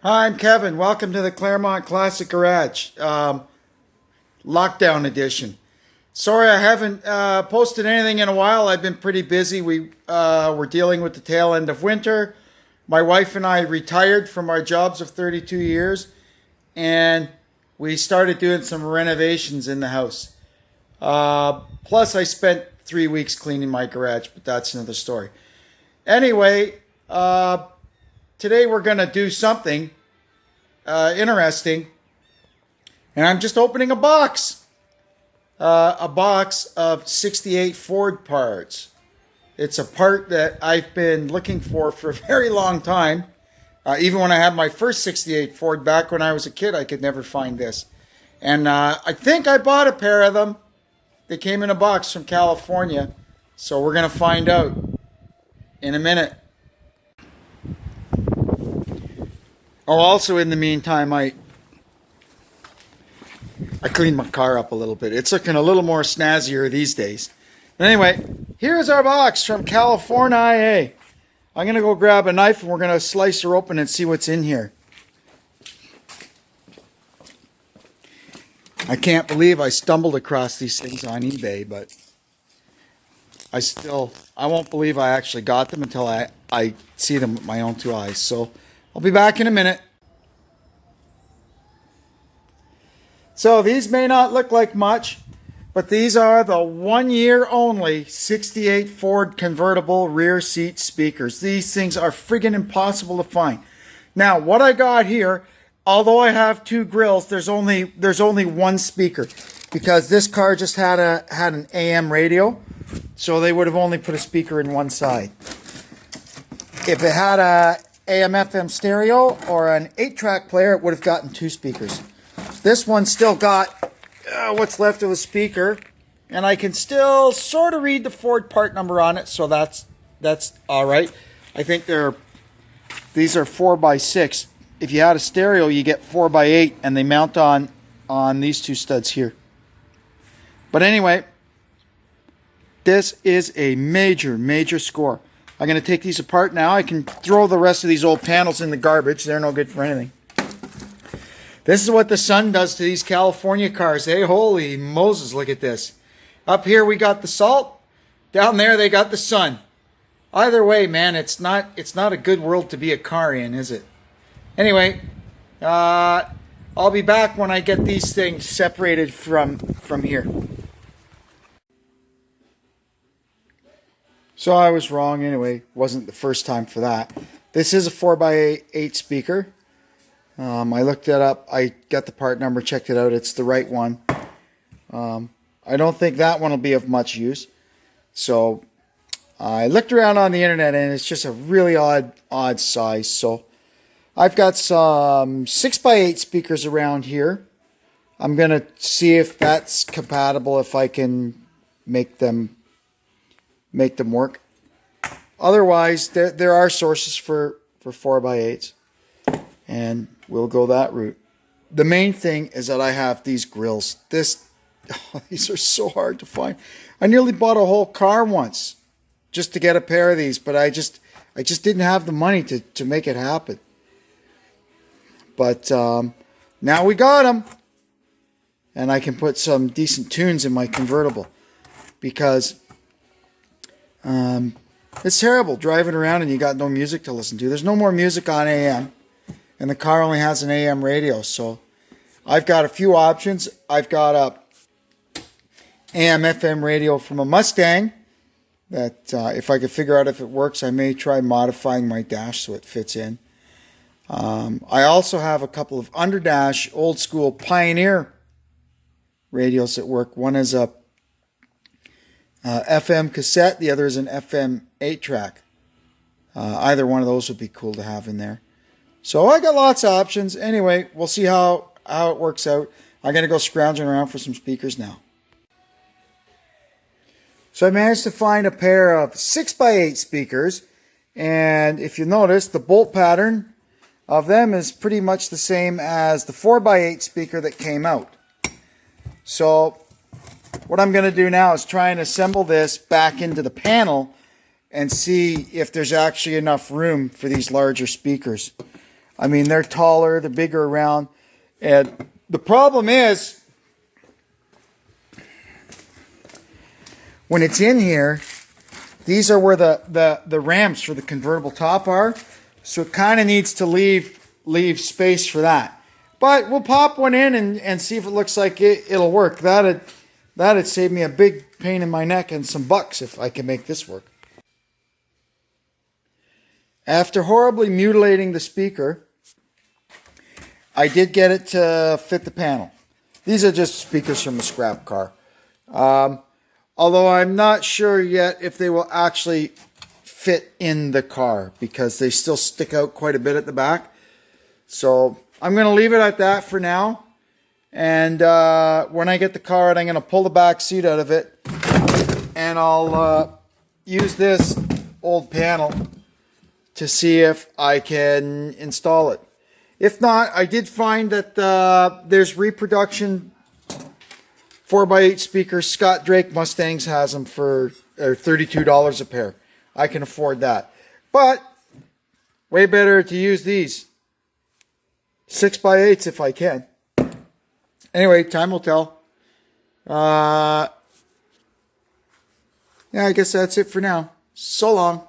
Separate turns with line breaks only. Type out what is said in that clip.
Hi, I'm Kevin. Welcome to the Claremont Classic Garage, lockdown edition. Sorry I haven't posted anything in a while. I've been pretty busy. We're dealing with the tail end of winter. My wife and I retired from our jobs of 32 years, and we started doing some renovations in the house. Plus, I spent 3 weeks cleaning my garage, but that's another story. Anyway, today we're going to do something interesting, and I'm just opening a box of 68 Ford parts. It's a part that I've been looking for a very long time. Even when I had my first 68 Ford back when I was a kid, I could never find this. And I think I bought a pair of them. They came in a box from California, so we're going to find out in a minute. Oh, also in the meantime, I cleaned my car up a little bit. It's looking a little more snazzier these days. But anyway, here's our box from California. I'm going to go grab a knife and we're going to slice her open and see what's in here. I can't believe I stumbled across these things on eBay, but I won't believe I actually got them until I see them with my own two eyes. So I'll be back in a minute. So these may not look like much, but these are the 1 year only 68 Ford convertible rear seat speakers. These things are friggin' impossible to find. Now, what I got here, although I have two grills, there's only one speaker because this car just had an AM radio, so they would have only put a speaker in one side. If it had a AM/FM stereo or an 8-track player, it would have gotten two speakers. This one still got what's left of a speaker, and I can still sort of read the Ford part number on it, so that's all right. I think these are 4x6. If you had a stereo, you get 4x8, and they mount on these two studs here. But anyway, this is a major score. I'm going to take these apart now. I can throw the rest of these old panels in the garbage. They're no good for anything. This is what the sun does to these California cars. Hey, holy Moses, look at this. Up here we got the salt. Down there they got the sun. Either way, man, it's not a good world to be a car in, is it? Anyway, I'll be back when I get these things separated from here. So I was wrong anyway. Wasn't the first time for that. This is a 4x8 speaker. I looked it up. I got the part number, checked it out. It's the right one. I don't think that one will be of much use. So I looked around on the internet and it's just a really odd size. So I've got some 6x8 speakers around here. I'm going to see if that's compatible, if I can make them work. Otherwise, there are sources for 4x8s, and we'll go that route. The main thing is that I have these grills. These are so hard to find. I nearly bought a whole car once just to get a pair of these, but I just didn't have the money to make it happen. But now we got them, and I can put some decent tunes in my convertible because it's terrible driving around and you got no music to listen to. There's no more music on AM, and the car only has an AM radio. So I've got a few options. I've got a AM/FM radio from a Mustang that if I could figure out if it works, I may try modifying my dash so it fits in. I also have a couple of underdash old school Pioneer radios that work. One is a FM cassette, the other is an FM 8-track. Either one of those would be cool to have in there. So I got lots of options. Anyway, we'll see how it works out. I'm going to go scrounging around for some speakers now. So I managed to find a pair of 6x8 speakers, and if you notice, the bolt pattern of them is pretty much the same as the 4x8 speaker that came out. So what I'm going to do now is try and assemble this back into the panel and see if there's actually enough room for these larger speakers. I mean, they're taller, they're bigger around. And the problem is, when it's in here, these are where the ramps for the convertible top are. So it kind of needs to leave space for that. But we'll pop one in and see if it looks like it'll work. That'd save me a big pain in my neck and some bucks if I can make this work. After horribly mutilating the speaker, I did get it to fit the panel. These are just speakers from a scrap car. Although I'm not sure yet if they will actually fit in the car because they still stick out quite a bit at the back. So I'm going to leave it at that for now. And when I get the car out, I'm going to pull the back seat out of it. And I'll use this old panel to see if I can install it. If not, I did find that there's reproduction 4x8 speakers. Scott Drake Mustangs has them for $32 a pair. I can afford that. But way better to use these 6x8s if I can. Anyway, time will tell. Yeah, I guess that's it for now. So long.